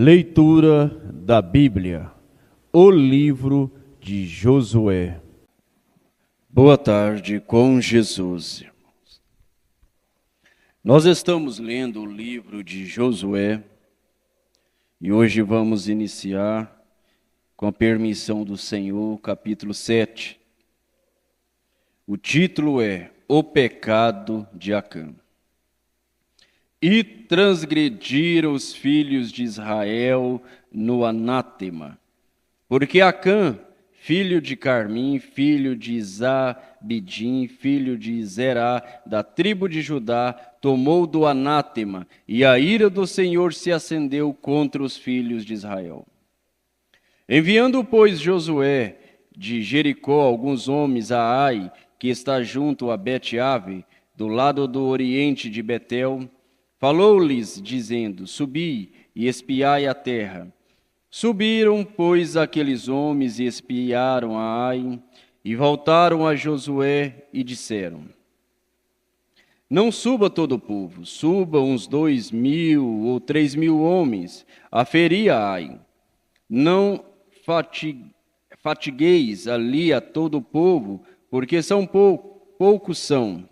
Leitura da Bíblia, o livro de Josué. Boa tarde com Jesus, irmãos. Nós estamos lendo o livro de Josué e hoje vamos iniciar, com a permissão do Senhor, o capítulo 7. O título é O Pecado de Acã. E transgrediram os filhos de Israel no anátema, porque Acã, filho de Carmim, filho de Zabidim, filho de Zerá, da tribo de Judá, tomou do anátema, e a ira do Senhor se acendeu contra os filhos de Israel. Enviando, pois, Josué de Jericó alguns homens a Ai, que está junto a Bet-Ave, do lado do oriente de Betel, falou-lhes, dizendo: Subi e espiai a terra. Subiram, pois, aqueles homens e espiaram a Ai, e voltaram a Josué e disseram: Não suba todo o povo, suba uns 2.000 ou 3.000 homens a ferir a Ai. Não fatigueis ali a todo o povo, porque são poucos são.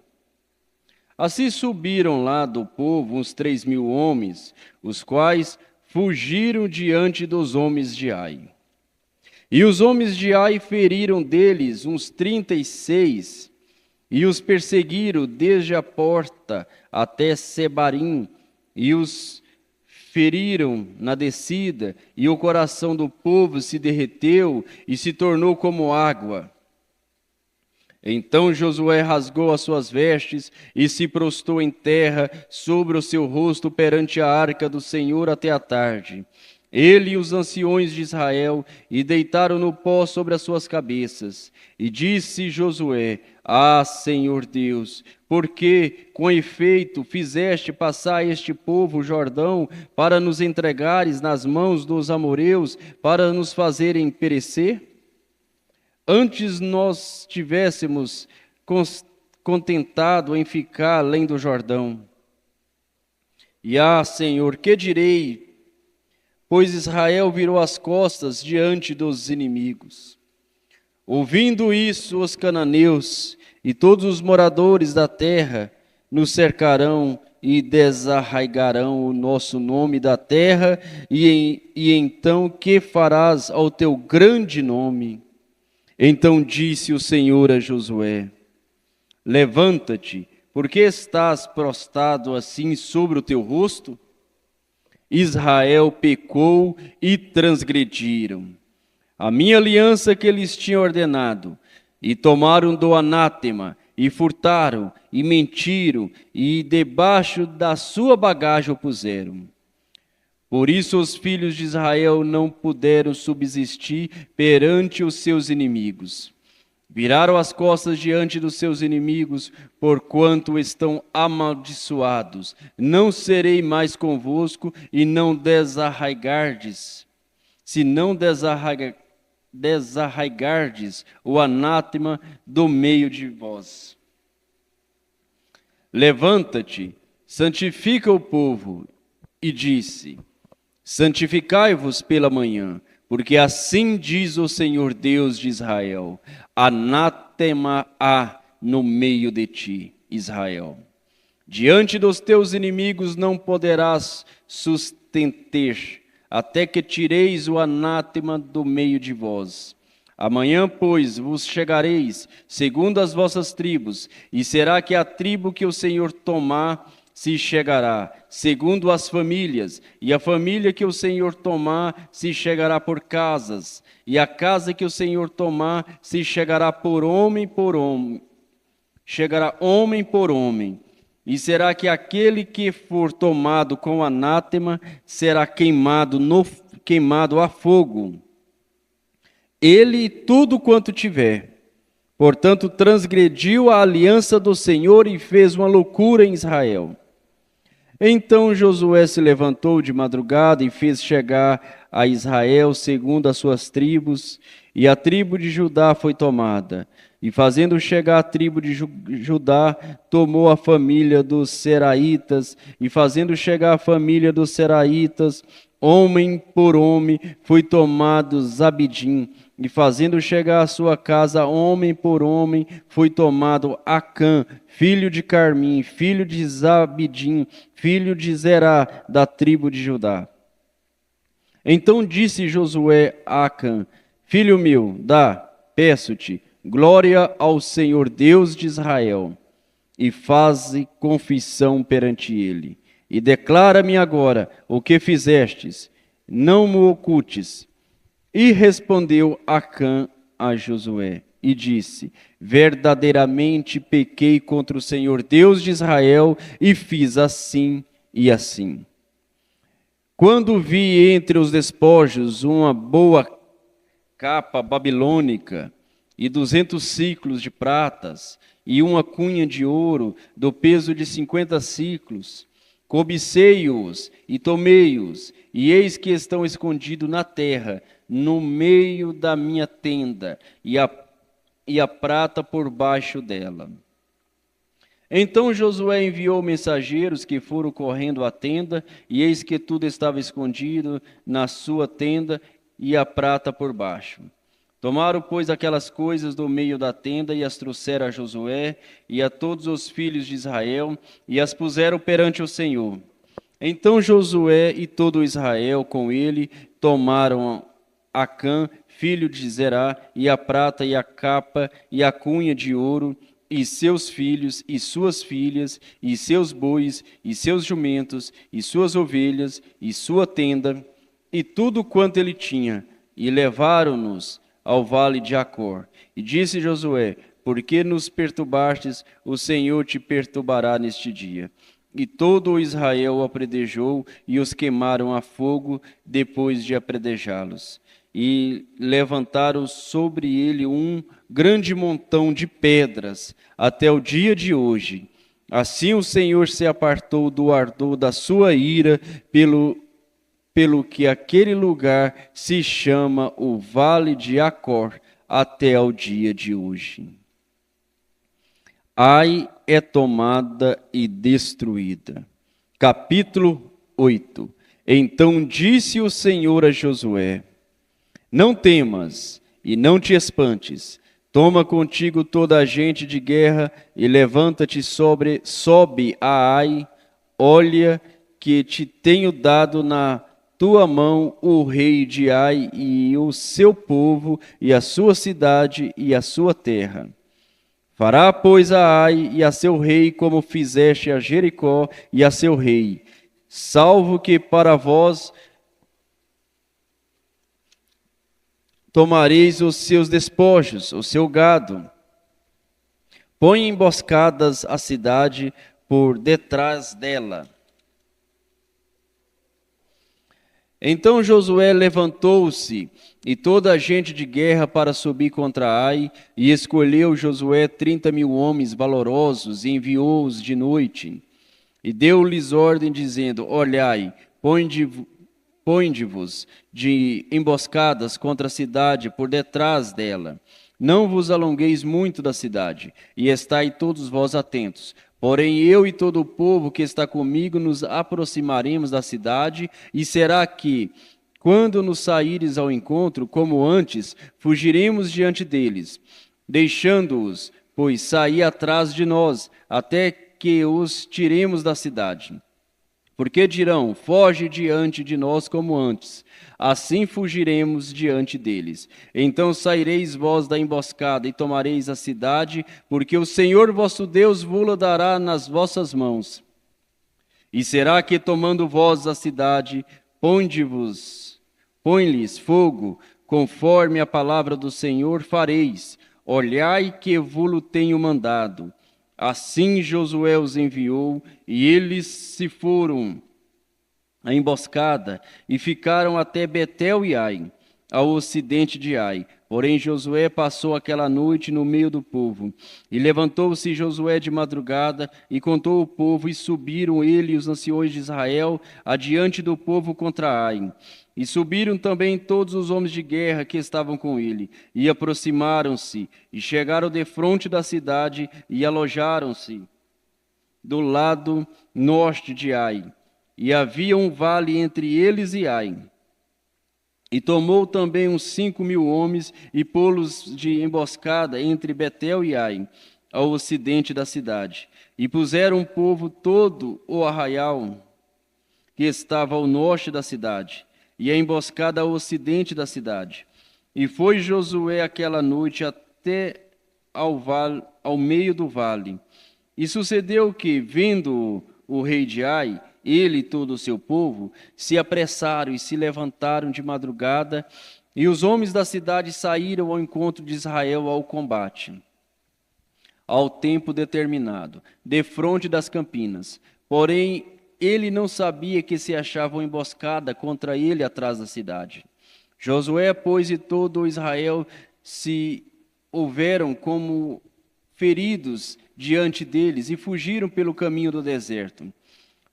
Assim subiram lá do povo uns 3.000 homens, os quais fugiram diante dos homens de Ai. E os homens de Ai feriram deles uns 36, e os perseguiram desde a porta até Sebarim, e os feriram na descida, e o coração do povo se derreteu e se tornou como água. Então Josué rasgou as suas vestes e se prostrou em terra sobre o seu rosto perante a arca do Senhor até a tarde. Ele e os anciões de Israel e deitaram no pó sobre as suas cabeças. E disse Josué: Ah, Senhor Deus, porque com efeito fizeste passar este povo o Jordão para nos entregares nas mãos dos amoreus, para nos fazerem perecer? Antes nós tivéssemos contentado em ficar além do Jordão. E Senhor, que direi? Pois Israel virou as costas diante dos inimigos. Ouvindo isso, os cananeus e todos os moradores da terra nos cercarão e desarraigarão o nosso nome da terra, e então que farás ao teu grande nome? Então disse o Senhor a Josué: Levanta-te, porque estás prostrado assim sobre o teu rosto? Israel pecou e transgrediram a minha aliança que lhes tinha ordenado, e tomaram do anátema, e furtaram, e mentiram, e debaixo da sua bagagem o puseram. Por isso os filhos de Israel não puderam subsistir perante os seus inimigos. Viraram as costas diante dos seus inimigos, porquanto estão amaldiçoados. Não serei mais convosco, e não desarraigardes. Se não desarraigardes o anátema do meio de vós. Levanta-te, santifica o povo. E disse: Santificai-vos pela manhã, porque assim diz o Senhor Deus de Israel: Anátema há no meio de ti, Israel. Diante dos teus inimigos não poderás sustentar, até que tireis o anátema do meio de vós. Amanhã, pois, vos chegareis, segundo as vossas tribos, e será que a tribo que o Senhor tomar se chegará, segundo as famílias, e a família que o Senhor tomar se chegará por casas, e a casa que o Senhor tomar se chegará por homem, chegará homem por homem. E será que aquele que for tomado com anátema será queimado a fogo, ele e tudo quanto tiver. Portanto, transgrediu a aliança do Senhor e fez uma loucura em Israel. Então Josué se levantou de madrugada e fez chegar a Israel segundo as suas tribos, e a tribo de Judá foi tomada. E fazendo chegar a tribo de Judá, tomou a família dos Seraitas, e fazendo chegar a família dos Seraitas, homem por homem, foi tomado Zabidim, e fazendo chegar à sua casa, homem por homem, foi tomado Acã, filho de Carmim, filho de Zabidim, filho de Zerá, da tribo de Judá. Então disse Josué a Acã: Filho meu, peço-te, glória ao Senhor Deus de Israel, e faze confissão perante ele. E declara-me agora o que fizestes, não me ocultes. E respondeu Acã a Josué, e disse: Verdadeiramente pequei contra o Senhor Deus de Israel, e fiz assim e assim. Quando vi entre os despojos uma boa capa babilônica, e 200 ciclos de pratas, e uma cunha de ouro, do peso de 50 ciclos, cobicei-os e tomei-os, e eis que estão escondidos na terra, no meio da minha tenda, e a prata por baixo dela. Então Josué enviou mensageiros que foram correndo à tenda, e eis que tudo estava escondido na sua tenda, e a prata por baixo. Tomaram, pois, aquelas coisas do meio da tenda, e as trouxeram a Josué e a todos os filhos de Israel, e as puseram perante o Senhor. Então Josué e todo Israel com ele tomaram Acã, filho de Zerá, e a prata, e a capa, e a cunha de ouro, e seus filhos, e suas filhas, e seus bois, e seus jumentos, e suas ovelhas, e sua tenda, e tudo quanto ele tinha, e levaram-nos ao vale de Acor. E disse Josué: Por que nos perturbastes? O Senhor te perturbará neste dia. E todo o Israel o apredejou, e os queimaram a fogo, depois de apredejá-los. E levantaram sobre ele um grande montão de pedras, até o dia de hoje. Assim o Senhor se apartou do ardor da sua ira, pelo que aquele lugar se chama o Vale de Acor, até ao dia de hoje. Ai é tomada e destruída. Capítulo 8. Então disse o Senhor a Josué: Não temas e não te espantes. Toma contigo toda a gente de guerra e levanta-te sobe a Ai. Olha que te tenho dado na tua mão o rei de Ai e o seu povo e a sua cidade e a sua terra. Fará, pois, a Ai e a seu rei como fizeste a Jericó e a seu rei, salvo que para vós tomareis os seus despojos, o seu gado. Põe emboscadas a cidade por detrás dela. Então Josué levantou-se e toda a gente de guerra para subir contra Ai, e escolheu Josué 30.000 homens valorosos e enviou-os de noite. E deu-lhes ordem dizendo: Olhai, ponde-vos de emboscadas contra a cidade por detrás dela. Não vos alongueis muito da cidade, e estai todos vós atentos. Porém eu e todo o povo que está comigo nos aproximaremos da cidade, e será que, quando nos saíres ao encontro, como antes, fugiremos diante deles, deixando-os, pois, sair atrás de nós, até que os tiremos da cidade. Porque dirão: foge diante de nós como antes. Assim fugiremos diante deles. Então saireis vós da emboscada e tomareis a cidade, porque o Senhor vosso Deus vos dará nas vossas mãos. E será que, tomando vós a cidade, põe-lhes fogo, conforme a palavra do Senhor fareis. Olhai que vos tenho mandado. Assim Josué os enviou, e eles se foram à emboscada, e ficaram até Betel e Ai, ao ocidente de Ai. Porém Josué passou aquela noite no meio do povo. E levantou-se Josué de madrugada, e contou o povo, e subiram ele e os anciões de Israel adiante do povo contra Ai. E subiram também todos os homens de guerra que estavam com ele, e aproximaram-se, e chegaram defronte da cidade, e alojaram-se do lado norte de Ai. e havia um vale entre eles e Ai. E tomou também uns 5.000 homens e pô-los de emboscada entre Betel e Ai, ao ocidente da cidade. E puseram o povo todo o arraial que estava ao norte da cidade, e a emboscada ao ocidente da cidade. E foi Josué aquela noite até ao meio do vale. E sucedeu que, vendo o rei de Ai, ele e todo o seu povo, se apressaram e se levantaram de madrugada, e os homens da cidade saíram ao encontro de Israel ao combate, ao tempo determinado, defronte das campinas. Porém, ele não sabia que se achava uma emboscada contra ele atrás da cidade. Josué, pois, e todo Israel se houveram como feridos diante deles e fugiram pelo caminho do deserto.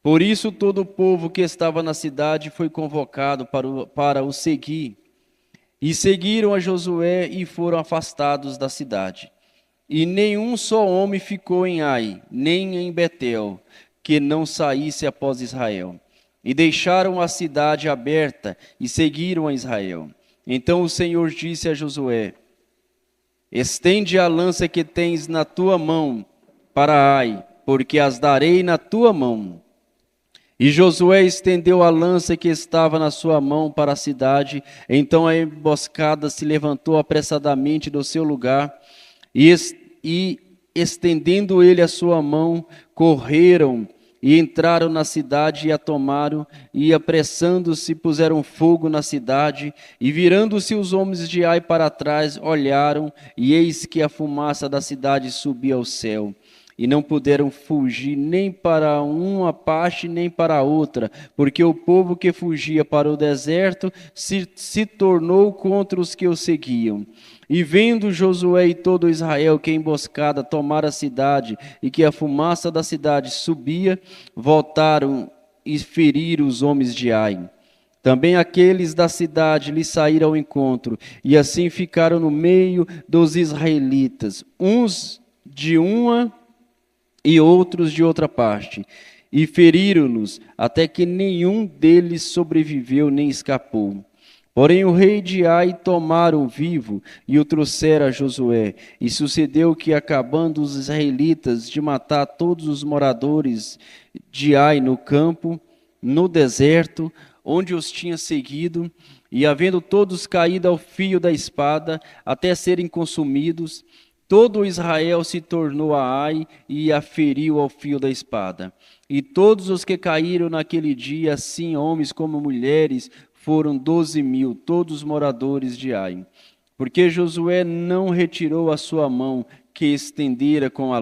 Por isso todo o povo que estava na cidade foi convocado para o seguir. E seguiram a Josué e foram afastados da cidade. E nenhum só homem ficou em Ai, nem em Betel, que não saísse após Israel. E deixaram a cidade aberta e seguiram a Israel. Então o Senhor disse a Josué: estende a lança que tens na tua mão para Ai, porque as darei na tua mão. E Josué estendeu a lança que estava na sua mão para a cidade. Então a emboscada se levantou apressadamente do seu lugar, e estendendo ele a sua mão, correram e entraram na cidade e a tomaram, e apressando-se puseram fogo na cidade, e virando-se os homens de Ai para trás, olharam, e eis que a fumaça da cidade subia ao céu. E não puderam fugir nem para uma parte nem para a outra, porque o povo que fugia para o deserto se tornou contra os que o seguiam. E vendo Josué e todo Israel que a emboscada tomara a cidade e que a fumaça da cidade subia, voltaram e feriram os homens de Ai. Também aqueles da cidade lhe saíram ao encontro, e assim ficaram no meio dos israelitas, uns de uma e outros de outra parte, e feriram-nos, até que nenhum deles sobreviveu nem escapou. Porém o rei de Ai tomaram vivo e o trouxeram a Josué. E sucedeu que, acabando os israelitas de matar todos os moradores de Ai no campo, no deserto, onde os tinha seguido, e havendo todos caído ao fio da espada, até serem consumidos, todo Israel se tornou a Ai e a feriu ao fio da espada. E todos os que caíram naquele dia, assim homens como mulheres, foram 12.000, todos moradores de Ai. Porque Josué não retirou a sua mão, que estendera com a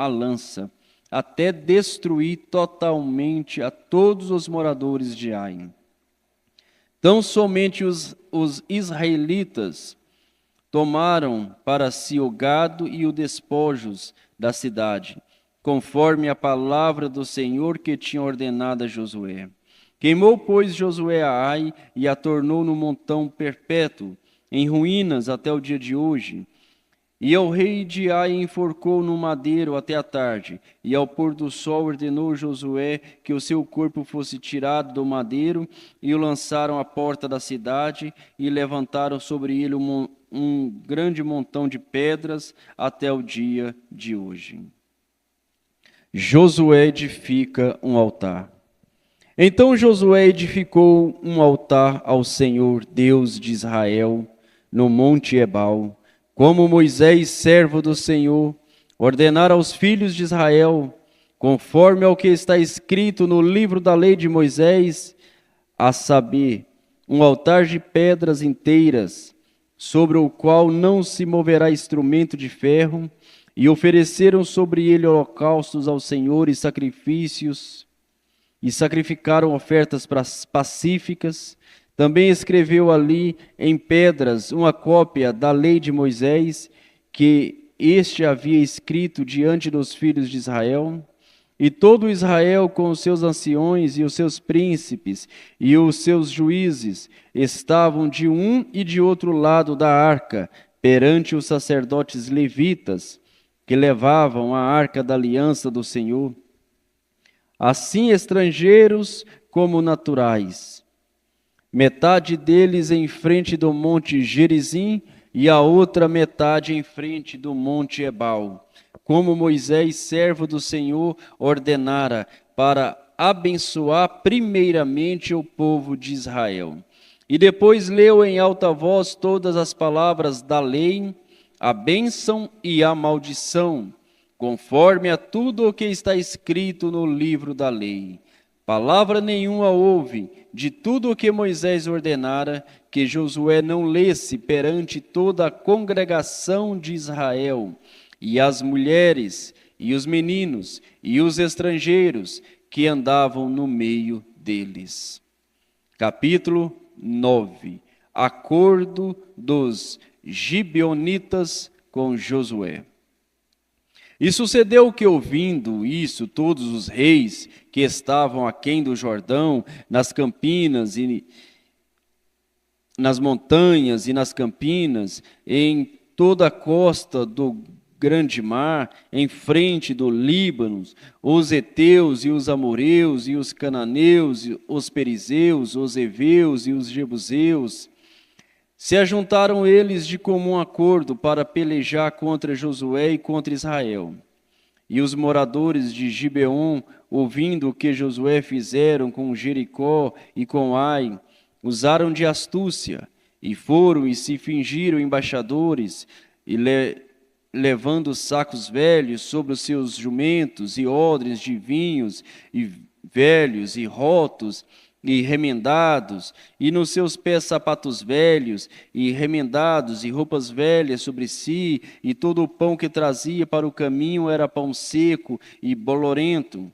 lança, até destruir totalmente a todos os moradores de Ai. Tão somente os israelitas tomaram para si o gado e os despojos da cidade, conforme a palavra do Senhor que tinha ordenado a Josué. Queimou, pois, Josué a Ai e a tornou no montão perpétuo, em ruínas até o dia de hoje. E ao rei de Ai enforcou no madeiro até a tarde, e ao pôr do sol ordenou Josué que o seu corpo fosse tirado do madeiro, e o lançaram à porta da cidade, e levantaram sobre ele um grande montão de pedras até o dia de hoje. Josué edifica um altar. Então Josué edificou um altar ao Senhor, Deus de Israel, no monte Ebal, como Moisés, servo do Senhor, ordenara aos filhos de Israel, conforme ao que está escrito no livro da lei de Moisés, a saber, um altar de pedras inteiras, sobre o qual não se moverá instrumento de ferro, e ofereceram sobre ele holocaustos ao Senhor e sacrifícios, e sacrificaram ofertas pacíficas. Também escreveu ali em pedras uma cópia da lei de Moisés, que este havia escrito diante dos filhos de Israel. E todo Israel, com os seus anciões e os seus príncipes e os seus juízes, estavam de um e de outro lado da arca, perante os sacerdotes levitas, que levavam a arca da aliança do Senhor. assim estrangeiros como naturais. Metade deles em frente do monte Gerizim e a outra metade em frente do monte Ebal, como Moisés, servo do Senhor, ordenara para abençoar primeiramente o povo de Israel. E depois leu em alta voz todas as palavras da lei, a bênção e a maldição, conforme a tudo o que está escrito no livro da lei. Palavra nenhuma houve de tudo o que Moisés ordenara que Josué não lesse perante toda a congregação de Israel, e as mulheres, e os meninos, e os estrangeiros que andavam no meio deles. Capítulo 9. Acordo dos Gibeonitas com Josué. E sucedeu que, ouvindo isso, todos os reis que estavam aquém do Jordão, nas campinas e nas montanhas e nas campinas, em toda a costa do grande mar, em frente do Líbano, os heteus e os amoreus e os cananeus, os perizeus, os heveus e os jebuseus, se ajuntaram eles de comum acordo para pelejar contra Josué e contra Israel. E os moradores de Gibeon, ouvindo o que Josué fizeram com Jericó e com Ai, usaram de astúcia, e foram e se fingiram embaixadores, e levando sacos velhos sobre os seus jumentos, e odres de vinhos, e velhos, e rotos, e remendados, e nos seus pés sapatos velhos, e remendados, e roupas velhas sobre si, e todo o pão que trazia para o caminho era pão seco e bolorento.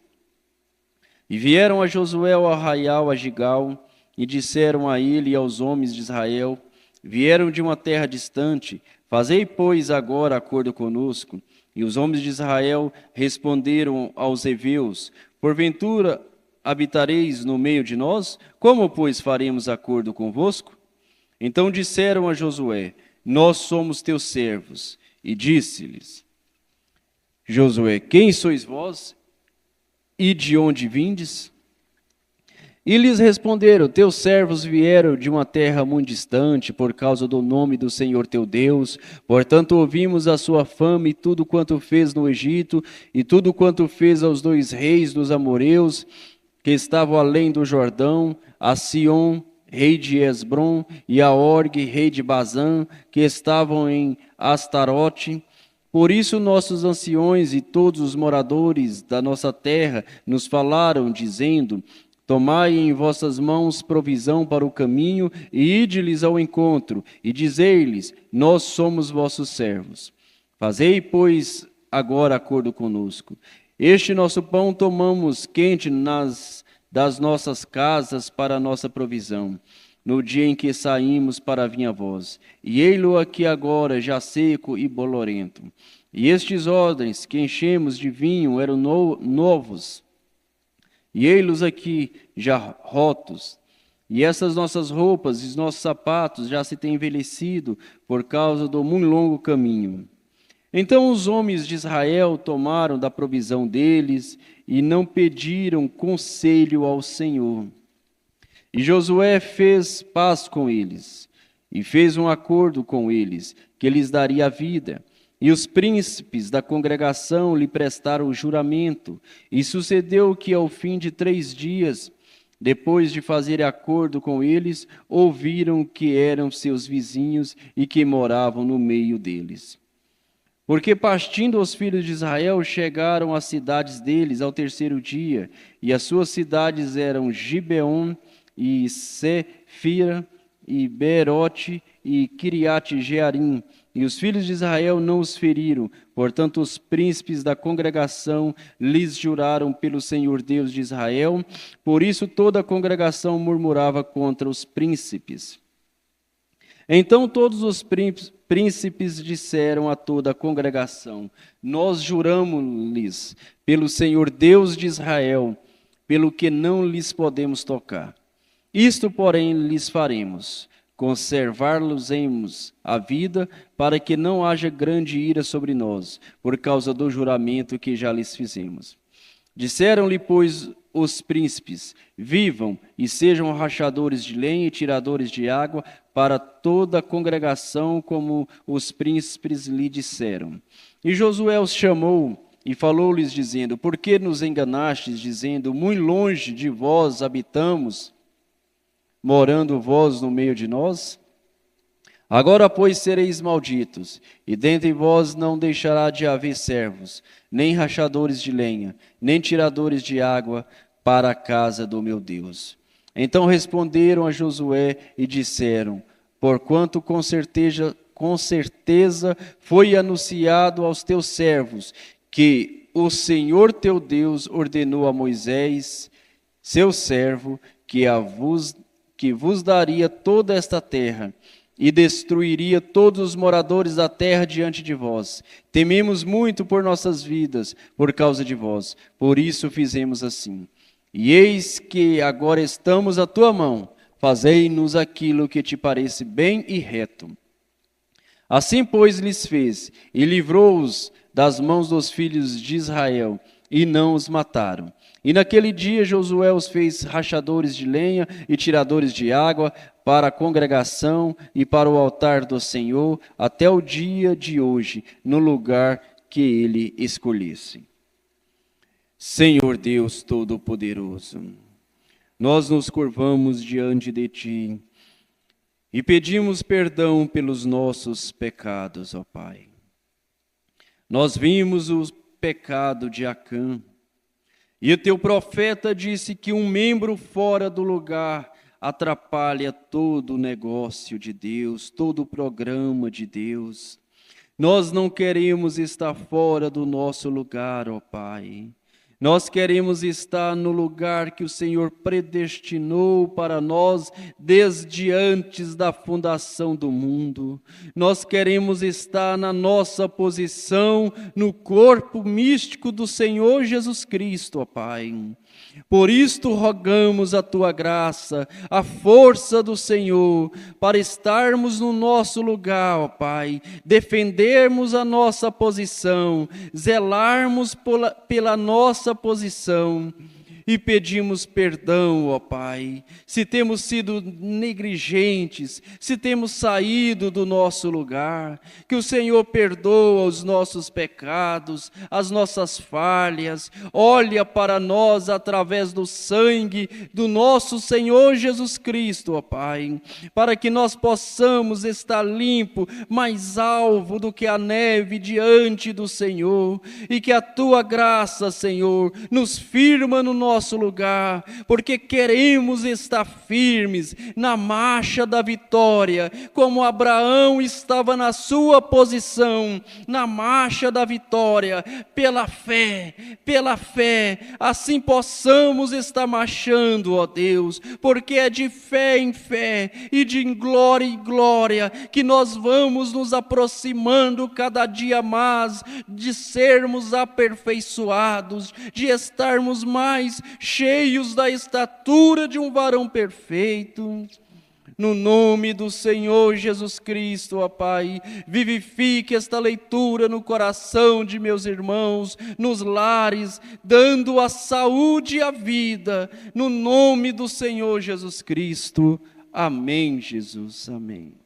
E vieram a Josué ao arraial a Gigal, e disseram a ele e aos homens de Israel, vieram de uma terra distante, fazei, pois, agora acordo conosco. E os homens de Israel responderam aos heveus, porventura habitareis no meio de nós? Como, pois, faremos acordo convosco? Então disseram a Josué, nós somos teus servos. E disse-lhes Josué, quem sois vós? E de onde vindes? E lhes responderam, teus servos vieram de uma terra muito distante, por causa do nome do Senhor teu Deus. Portanto, ouvimos a sua fama e tudo quanto fez no Egito, e tudo quanto fez aos 2 reis dos amoreus, que estavam além do Jordão, a Sion, rei de Esbrom, e a Orgue, rei de Bazã, que estavam em Astarote. Por isso nossos anciões e todos os moradores da nossa terra nos falaram, dizendo, tomai em vossas mãos provisão para o caminho, e ide-lhes ao encontro, e dizei-lhes, nós somos vossos servos. Fazei, pois, agora acordo conosco. Este nosso pão tomamos quente das nossas casas para a nossa provisão, no dia em que saímos para vir a vós. E ei-lo aqui agora, já seco e bolorento. E estes odres que enchemos de vinho eram novos, e ei-los aqui já rotos. E essas nossas roupas e os nossos sapatos já se têm envelhecido por causa do muito longo caminho. Então os homens de Israel tomaram da provisão deles e não pediram conselho ao Senhor. E Josué fez paz com eles e fez um acordo com eles, que lhes daria a vida. E os príncipes da congregação lhe prestaram juramento. E sucedeu que ao fim de 3 dias, depois de fazer acordo com eles, ouviram que eram seus vizinhos e que moravam no meio deles. Porque partindo os filhos de Israel, chegaram às cidades deles ao 3º dia, e as suas cidades eram Gibeon, e Sefira, e Beerote, e Kiriate-Jearim. E os filhos de Israel não os feriram, portanto os príncipes da congregação lhes juraram pelo Senhor Deus de Israel, por isso toda a congregação murmurava contra os príncipes. Então todos os príncipes disseram a toda a congregação, nós juramos-lhes pelo Senhor Deus de Israel, pelo que não lhes podemos tocar. Isto, porém, lhes faremos, conservar-los-emos a vida, para que não haja grande ira sobre nós, por causa do juramento que já lhes fizemos. Disseram-lhe, pois, os príncipes: vivam e sejam rachadores de lenha e tiradores de água para toda a congregação, como os príncipes lhe disseram. E Josué os chamou e falou-lhes, dizendo: por que nos enganastes, dizendo: muito longe de vós habitamos, morando vós no meio de nós? Agora, pois, sereis malditos, e dentre vós não deixará de haver servos, nem rachadores de lenha, nem tiradores de água para a casa do meu Deus. Então responderam a Josué e disseram: porquanto com certeza foi anunciado aos teus servos que o Senhor teu Deus ordenou a Moisés, seu servo, que vos daria toda esta terra, e destruiria todos os moradores da terra diante de vós. Tememos muito por nossas vidas, por causa de vós. Por isso fizemos assim. E eis que agora estamos à tua mão. Fazei-nos aquilo que te parece bem e reto. Assim, pois, lhes fez, e livrou-os das mãos dos filhos de Israel, e não os mataram. E naquele dia Josué os fez rachadores de lenha e tiradores de água para a congregação e para o altar do Senhor, até o dia de hoje, no lugar que ele escolhesse. Senhor Deus Todo-Poderoso, nós nos curvamos diante de Ti e pedimos perdão pelos nossos pecados, ó Pai. Nós vimos o pecado de Acã, e o teu profeta disse que um membro fora do lugar atrapalha todo o negócio de Deus, todo o programa de Deus. Nós não queremos estar fora do nosso lugar, ó Pai. Nós queremos estar no lugar que o Senhor predestinou para nós desde antes da fundação do mundo. Nós queremos estar na nossa posição, no corpo místico do Senhor Jesus Cristo, ó Pai. Por isto rogamos a Tua graça, a força do Senhor, para estarmos no nosso lugar, ó Pai, defendermos a nossa posição, zelarmos pela nossa posição, e pedimos perdão, ó Pai, se temos sido negligentes, se temos saído do nosso lugar, que o Senhor perdoa os nossos pecados, as nossas falhas, olha para nós através do sangue do nosso Senhor Jesus Cristo, ó Pai, para que nós possamos estar limpo, mais alvo do que a neve diante do Senhor, e que a Tua graça, Senhor, nos firma no nosso lugar, porque queremos estar firmes na marcha da vitória, como Abraão estava na sua posição, na marcha da vitória, pela fé, assim possamos estar marchando, ó Deus, porque é de fé em fé e de glória em glória que nós vamos nos aproximando cada dia mais de sermos aperfeiçoados, de estarmos mais cheios da estatura de um varão perfeito. No nome do Senhor Jesus Cristo, ó Pai, vivifique esta leitura no coração de meus irmãos, nos lares, dando a saúde e a vida, no nome do Senhor Jesus Cristo. Amém, Jesus, amém.